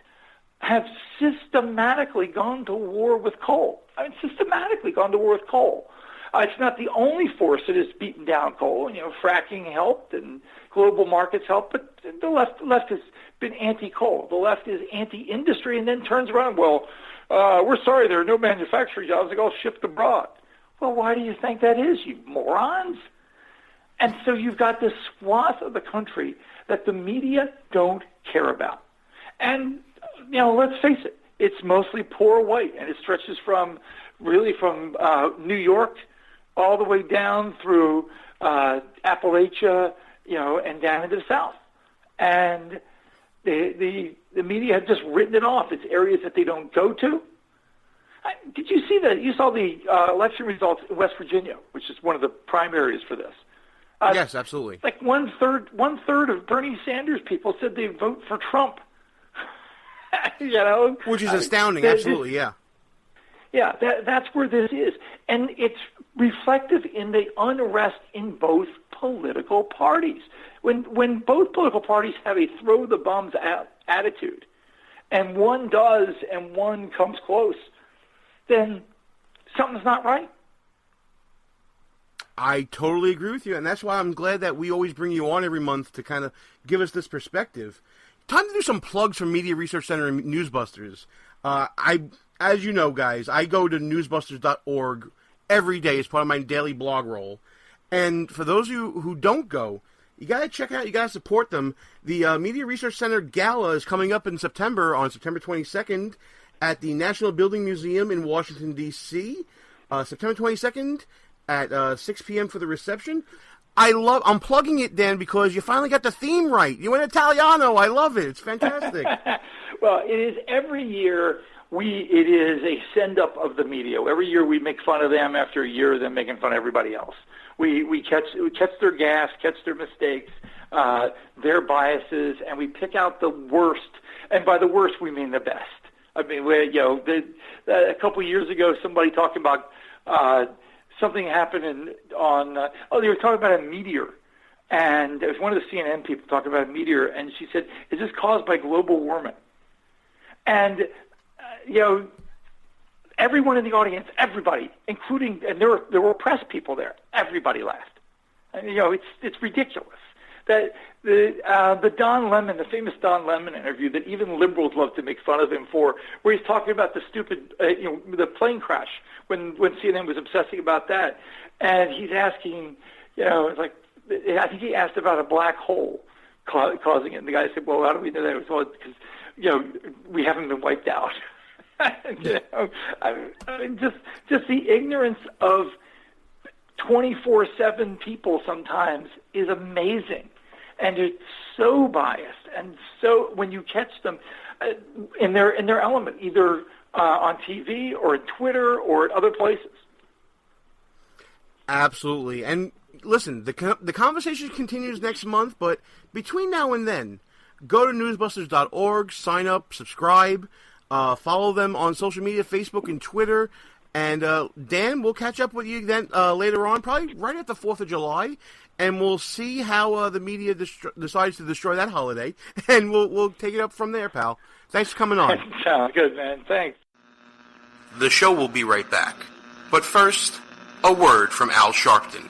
have systematically gone to war with coal. I mean, systematically gone to war with coal. It's not the only force that has beaten down coal. Fracking helped and global markets helped, but the left has been anti-coal. The left is anti-industry and then turns around, we're sorry there are no manufacturing jobs. They all shipped abroad. Well, why do you think that is, you morons? And so you've got this swath of the country that the media don't care about. And let's face it, it's mostly poor white, and it stretches from New York all the way down through Appalachia, and down into the South. And the media have just written it off. It's areas that they don't go to. Did you see that? You saw the election results in West Virginia, which is one of the prime areas for this. Yes, absolutely. Like one third of Bernie Sanders people said they'd vote for Trump. Which is astounding. Absolutely, yeah. Yeah, that's where this is, and it's reflective in the unrest in both political parties. When both political parties have a throw the bombs attitude, and one does and one comes close, then something's not right. I totally agree with you, and that's why I'm glad that we always bring you on every month to kind of give us this perspective. Time to do some plugs from Media Research Center and Newsbusters. As you know, guys, I go to newsbusters.org every day as part of my daily blog roll. And for those of you who don't go, you got to check out, you got to support them. The Media Research Center Gala is coming up in September, on September 22nd, at the National Building Museum in Washington, D.C. September 22nd at 6 p.m. for the reception. I'm plugging it, Dan, because you finally got the theme right. You went Italiano. I love it. It's fantastic. Well, it is every year. It is a send-up of the media. Every year we make fun of them after a year of them making fun of everybody else. We catch their gas, catch their mistakes, their biases, and we pick out the worst. And by the worst, we mean the best. I mean, a couple of years ago, somebody talked about something happened they were talking about a meteor. And it was one of the CNN people talking about a meteor, and she said, is this caused by global warming? And, everyone in the audience, everybody, including, and there were press people there, everybody laughed. And, it's ridiculous. That the Don Lemon, the famous Don Lemon interview that even liberals love to make fun of him for, where he's talking about the stupid, the plane crash when CNN was obsessing about that, and he's asking, I think he asked about a black hole causing it, and the guy said, well, how do we know that? It was because we haven't been wiped out. Just the ignorance of 24/7 people sometimes is amazing, and it's so biased, and so when you catch them in their element, either on TV or at Twitter or at other places. Absolutely, and listen, the conversation continues next month, but between now and then, go to newsbusters.org, sign up, subscribe, follow them on social media, Facebook and Twitter. And Dan, we'll catch up with you then later on, probably right at the 4th of July, and we'll see how the media decides to destroy that holiday, and we'll take it up from there, pal. Thanks for coming on. Sounds good, man. Thanks. The show will be right back. But first, a word from Al Sharpton.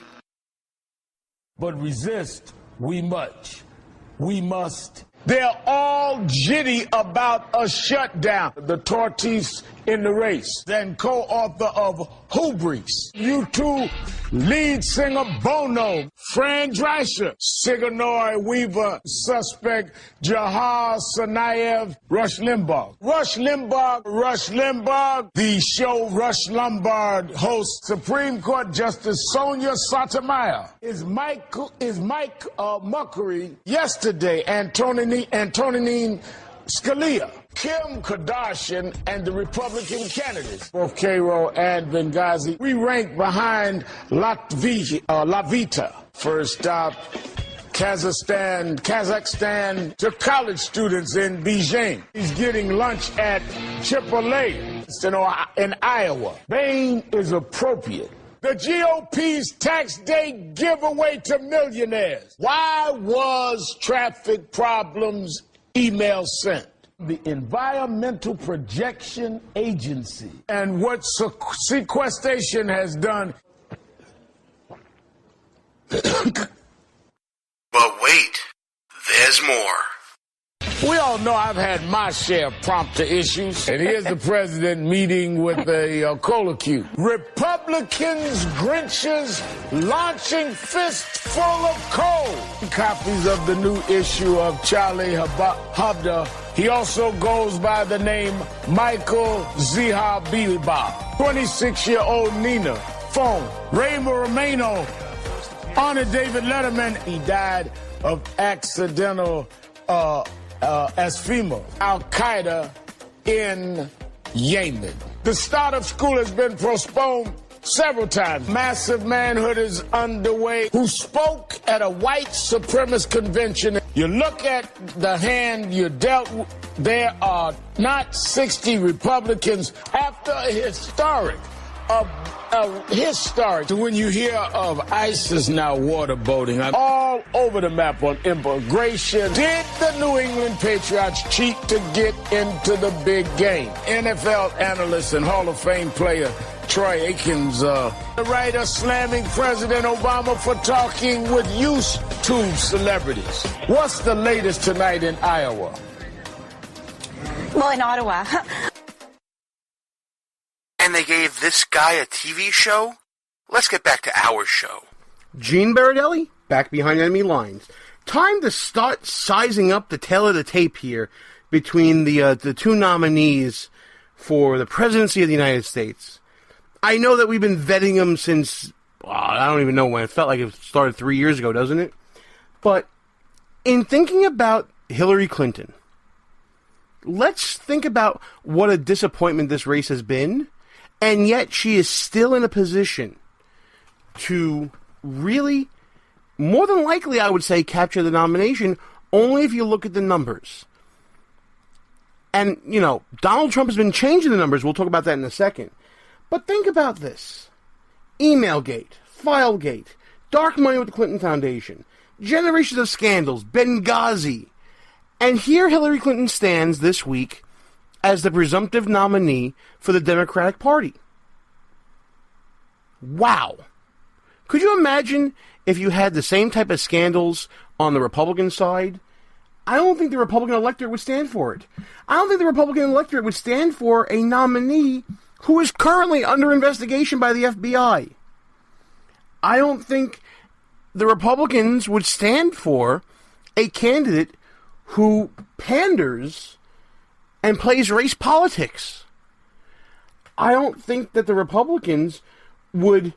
But resist we much. We must. They're all jitty about a shutdown. The tortoise in the race, then co-author of Hubris. U2 lead singer Bono, Fran Drescher, Sigourney Weaver, suspect Jahar Tsarnaev, Rush Limbaugh. Rush Limbaugh, the show Rush Lombard hosts Supreme Court Justice Sonia Sotomayor. Is Mike Muckery yesterday, Antonin Scalia, Kim Kardashian, and the Republican candidates, both Cairo and Benghazi. We rank behind Lavita. First stop, Kazakhstan to college students in Beijing. He's getting lunch at Chipotle in Iowa. Bain is appropriate. The GOP's tax day giveaway to millionaires. Why was traffic problems email sent? The Environmental Projection Agency. And what sequestration has done. But wait, there's more. We all know I've had my share of prompter issues. And here's the president meeting with a cola cube. Republicans, Grinches, launching fistful of coal. Copies of the new issue of Charlie Hebdo. He also goes by the name Michael Zahabiba. 26-year-old Nina. Phone. Ray Romano. Honor David Letterman. He died of accidental asphyxia. Al-Qaeda in Yemen. The start of school has been postponed several times. Massive manhood is underway. Who spoke at a white supremacist convention. You look at the hand you dealt with, there are not 60 Republicans after a historic, when you hear of ISIS now waterboating all over the map on immigration. Did the New England Patriots cheat to get into the big game? NFL analyst and Hall of Fame player Troy Aikens, the writer slamming President Obama for talking with YouTube celebrities. What's the latest tonight in Iowa? Well, in Ottawa. And they gave this guy a TV show? Let's get back to our show. Gene Baradelli, back behind enemy lines. Time to start sizing up the tail of the tape here between the two nominees for the presidency of the United States. I know that we've been vetting them since, I don't even know when. It felt like it started 3 years ago, doesn't it? But in thinking about Hillary Clinton, let's think about what a disappointment this race has been, and yet she is still in a position to really, more than likely, I would say, capture the nomination, only if you look at the numbers. And, Donald Trump has been changing the numbers. We'll talk about that in a second. But think about this. Emailgate, Filegate, dark money with the Clinton Foundation, generations of scandals, Benghazi. And here Hillary Clinton stands this week as the presumptive nominee for the Democratic Party. Wow. Could you imagine if you had the same type of scandals on the Republican side? I don't think the Republican electorate would stand for it. I don't think the Republican electorate would stand for a nominee who is currently under investigation by the FBI. I don't think the Republicans would stand for a candidate who panders and plays race politics. I don't think that the Republicans would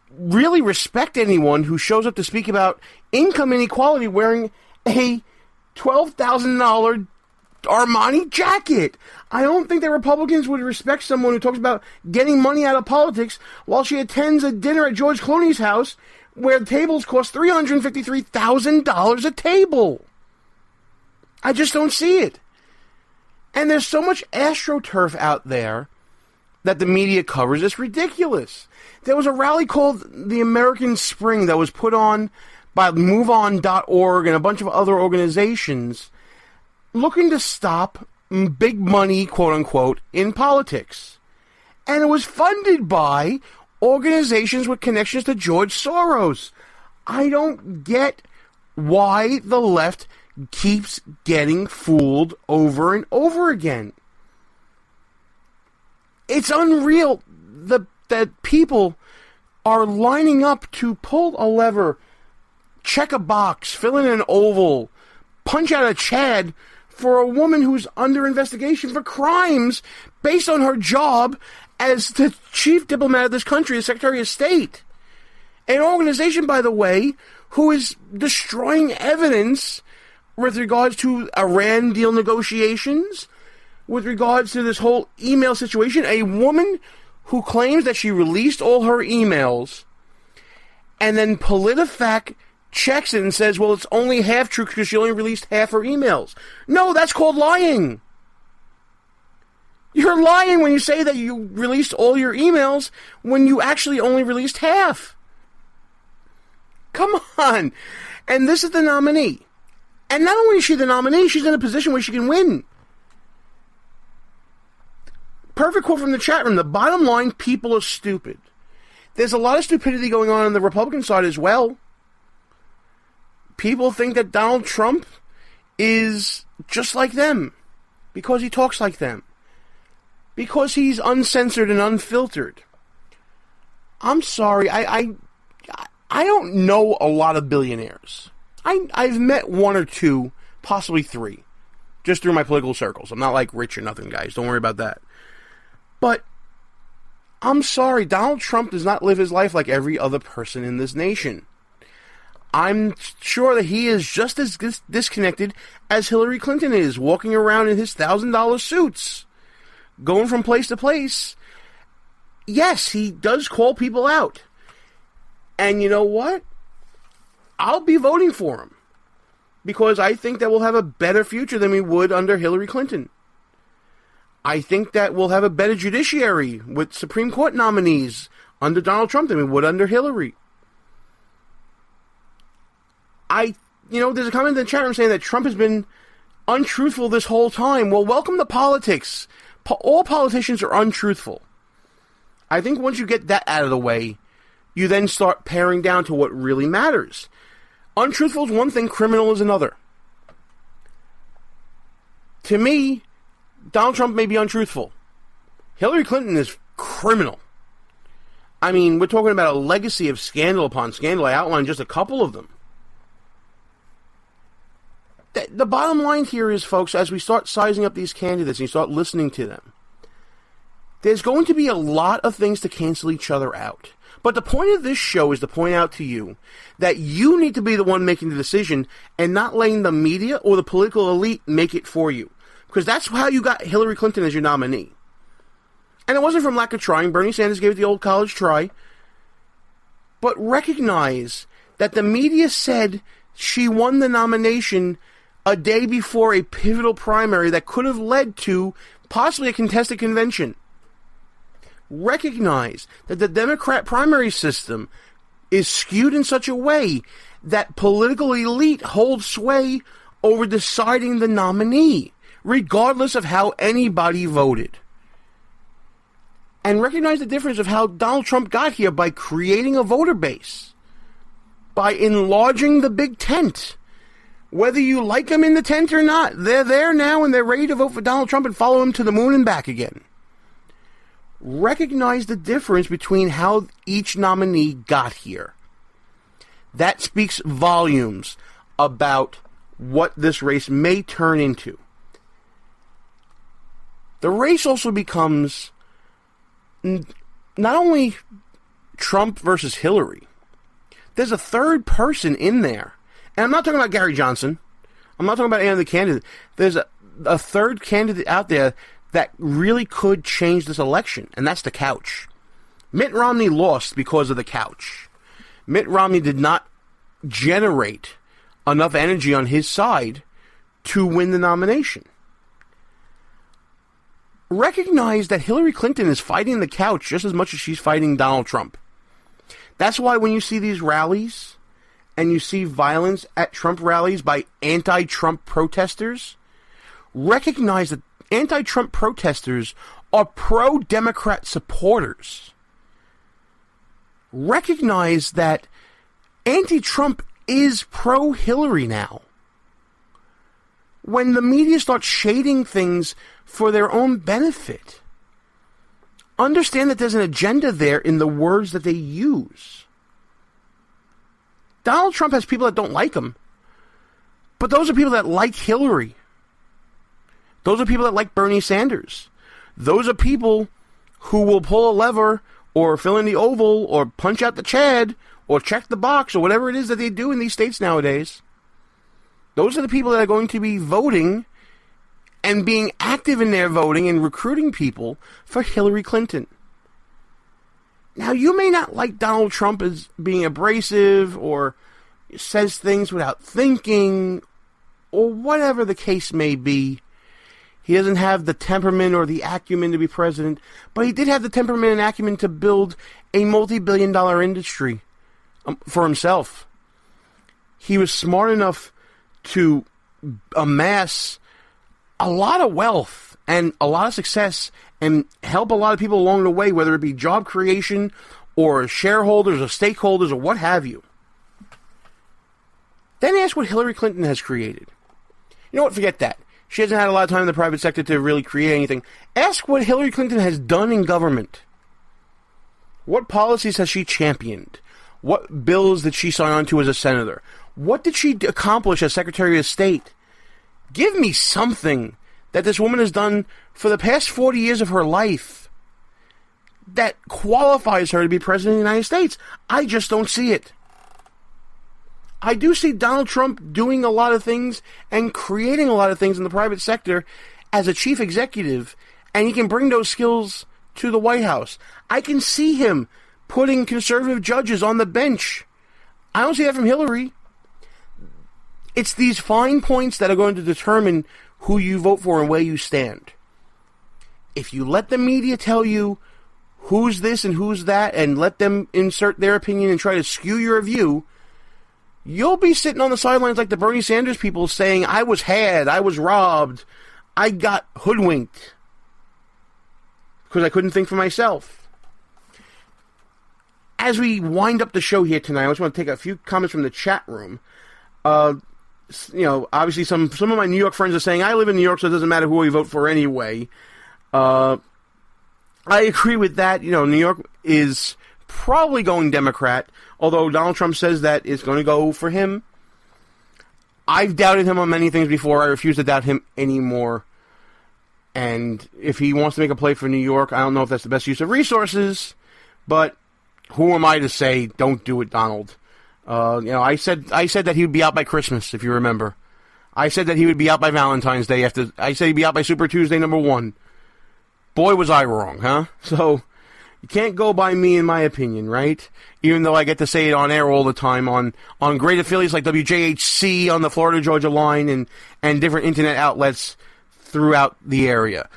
really respect anyone who shows up to speak about income inequality wearing a $12,000 Armani jacket. I don't think that Republicans would respect someone who talks about getting money out of politics while she attends a dinner at George Clooney's house where tables cost $353,000 a table. I just don't see it. And there's so much AstroTurf out there that the media covers. It's ridiculous. There was a rally called the American Spring that was put on by MoveOn.org and a bunch of other organizations looking to stop big money, quote-unquote, in politics. And it was funded by organizations with connections to George Soros. I don't get why the left keeps getting fooled over and over again. It's unreal that people are lining up to pull a lever, check a box, fill in an oval, punch out a Chad for a woman who's under investigation for crimes based on her job as the chief diplomat of this country, the Secretary of State. An organization, by the way, who is destroying evidence with regards to Iran deal negotiations, with regards to this whole email situation. A woman who claims that she released all her emails and then PolitiFact checks it and says, well, it's only half true because she only released half her emails. No, that's called lying. You're lying when you say that you released all your emails when you actually only released half. Come on. And this is the nominee. And not only is she the nominee, she's in a position where she can win. Perfect quote from the chat room. The bottom line, people are stupid. There's a lot of stupidity going on the Republican side as well. People think that Donald Trump is just like them because he talks like them, because he's uncensored and unfiltered. I'm sorry, I don't know a lot of billionaires. I've met one or two, possibly three, just through my political circles. I'm not like rich or nothing, guys. Don't worry about that. But I'm sorry, Donald Trump does not live his life like every other person in this nation. I'm sure that he is just as disconnected as Hillary Clinton is, walking around in his $1,000 suits, going from place to place. Yes, he does call people out. And you know what? I'll be voting for him, because I think that we'll have a better future than we would under Hillary Clinton. I think that we'll have a better judiciary with Supreme Court nominees under Donald Trump than we would under Hillary. There's a comment in the chat room saying that Trump has been untruthful this whole time. Well, welcome to politics. All politicians are untruthful. I think once you get that out of the way, you then start paring down to what really matters. Untruthful is one thing, criminal is another. To me, Donald Trump may be untruthful. Hillary Clinton is criminal. I mean, we're talking about a legacy of scandal upon scandal. I outlined just a couple of them. The bottom line here is, folks, as we start sizing up these candidates and you start listening to them, there's going to be a lot of things to cancel each other out. But the point of this show is to point out to you that you need to be the one making the decision and not letting the media or the political elite make it for you. Because that's how you got Hillary Clinton as your nominee. And it wasn't from lack of trying. Bernie Sanders gave it the old college try. But recognize that the media said she won the nomination a day before a pivotal primary that could have led to possibly a contested convention. Recognize that the Democrat primary system is skewed in such a way that political elite holds sway over deciding the nominee, regardless of how anybody voted. And recognize the difference of how Donald Trump got here by creating a voter base, by enlarging the big tent. Whether you like them in the tent or not, they're there now and they're ready to vote for Donald Trump and follow him to the moon and back again. Recognize the difference between how each nominee got here. That speaks volumes about what this race may turn into. The race also becomes not only Trump versus Hillary. There's a third person in there. And I'm not talking about Gary Johnson. I'm not talking about any other candidate. There's a third candidate out there that really could change this election, and that's the couch. Mitt Romney lost because of the couch. Mitt Romney did not generate enough energy on his side to win the nomination. Recognize that Hillary Clinton is fighting the couch just as much as she's fighting Donald Trump. That's why when you see these rallies and you see violence at Trump rallies by anti-Trump protesters, recognize that anti-Trump protesters are pro-Democrat supporters. Recognize that anti-Trump is pro-Hillary now. When the media starts shading things for their own benefit, understand that there's an agenda there in the words that they use. Donald Trump has people that don't like him, but those are people that like Hillary. Those are people that like Bernie Sanders. Those are people who will pull a lever or fill in the oval or punch out the Chad or check the box or whatever it is that they do in these states nowadays. Those are the people that are going to be voting and being active in their voting and recruiting people for Hillary Clinton. Now, you may not like Donald Trump as being abrasive or says things without thinking or whatever the case may be. He doesn't have the temperament or the acumen to be president, but he did have the temperament and acumen to build a multi-billion-dollar industry for himself. He was smart enough to amass a lot of wealth and a lot of success and help a lot of people along the way, whether it be job creation or shareholders or stakeholders or what have you. Then ask what Hillary Clinton has created. You know what? Forget that. She hasn't had a lot of time in the private sector to really create anything. Ask what Hillary Clinton has done in government. What policies has she championed? What bills did she sign on to as a senator? What did she accomplish as Secretary of State? Give me something that this woman has done for the past 40 years of her life that qualifies her to be President of the United States. I just don't see it. I do see Donald Trump doing a lot of things and creating a lot of things in the private sector as a chief executive, and he can bring those skills to the White House. I can see him putting conservative judges on the bench. I don't see that from Hillary. It's these fine points that are going to determine who you vote for and where you stand. If you let the media tell you who's this and who's that and let them insert their opinion and try to skew your view, you'll be sitting on the sidelines like the Bernie Sanders people saying, I was had, I was robbed, I got hoodwinked because I couldn't think for myself. as we wind up the show here tonight, I just want to take a few comments from the chat room. Obviously some of my New York friends are saying, I live in New York, so it doesn't matter who we vote for anyway. I agree with that. New York is probably going Democrat, although Donald Trump says that it's going to go for him. I've doubted him on many things before. I refuse to doubt him anymore. And if he wants to make a play for New York, I don't know if that's the best use of resources, but who am I to say, don't do it, Donald? I said that he would be out by Christmas, if you remember. I said that he would be out by Valentine's Day. I said he'd be out by Super Tuesday #1. Boy, was I wrong, huh? So, you can't go by me in my opinion, right? Even though I get to say it on air all the time on great affiliates like WJHC on the Florida-Georgia line and different internet outlets throughout the area.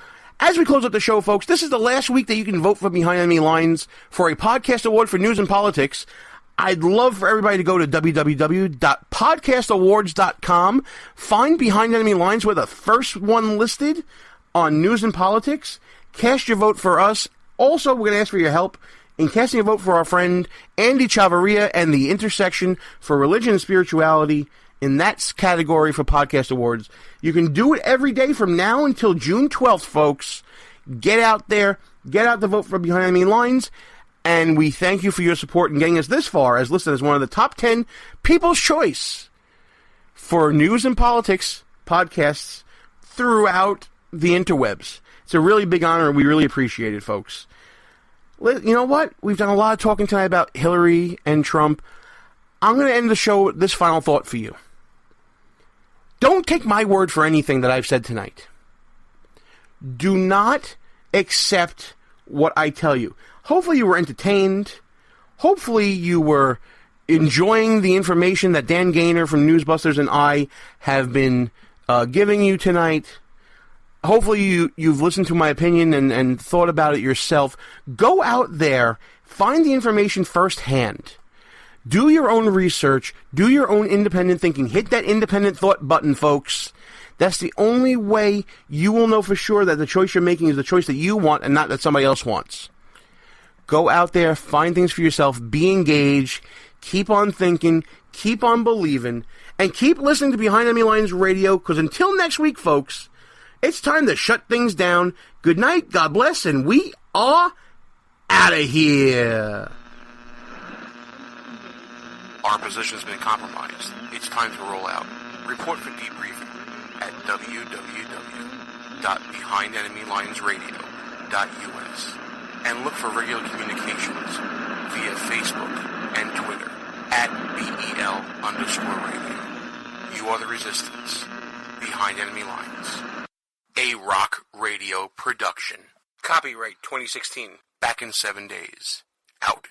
As we close up the show, folks, this is the last week that you can vote for Behind Enemy Lines for a podcast award for news and politics. I'd love for everybody to go to www.podcastawards.com, find Behind Enemy Lines. We're the first one listed on news and politics. Cast your vote for us. Also, we're going to ask for your help in casting a vote for our friend Andy Chavarria and the Intersection for Religion and Spirituality in that category for Podcast Awards. You can do it every day from now until June 12th, folks. Get out there. Get out the vote for Behind Enemy Lines. And we thank you for your support in getting us this far as listed as one of the top 10 People's Choice for news and politics podcasts throughout the interwebs. It's a really big honor, and we really appreciate it, folks. You know what? We've done a lot of talking tonight about Hillary and Trump. I'm going to end the show with this final thought for you. Don't take my word for anything that I've said tonight. Do not accept what I tell you. Hopefully you were entertained. Hopefully you were enjoying the information that Dan Gaynor from Newsbusters and I have been giving you tonight. Hopefully you've listened to my opinion and thought about it yourself. Go out there, find the information firsthand. Do your own research. Do your own independent thinking. Hit that independent thought button, folks. That's the only way you will know for sure that the choice you're making is the choice that you want and not that somebody else wants. Go out there, find things for yourself, be engaged, keep on thinking, keep on believing, and keep listening to Behind Enemy Lines Radio, because until next week, folks, it's time to shut things down. Good night, God bless, and we are out of here. Our position has been compromised. It's time to roll out. Report for debriefing at www.behindenemylinesradio.us and look for regular communications via Facebook and Twitter at BEL_radio. You are the resistance. Behind Enemy Lines. A rock radio production. Copyright 2016. Back in 7 days. Out.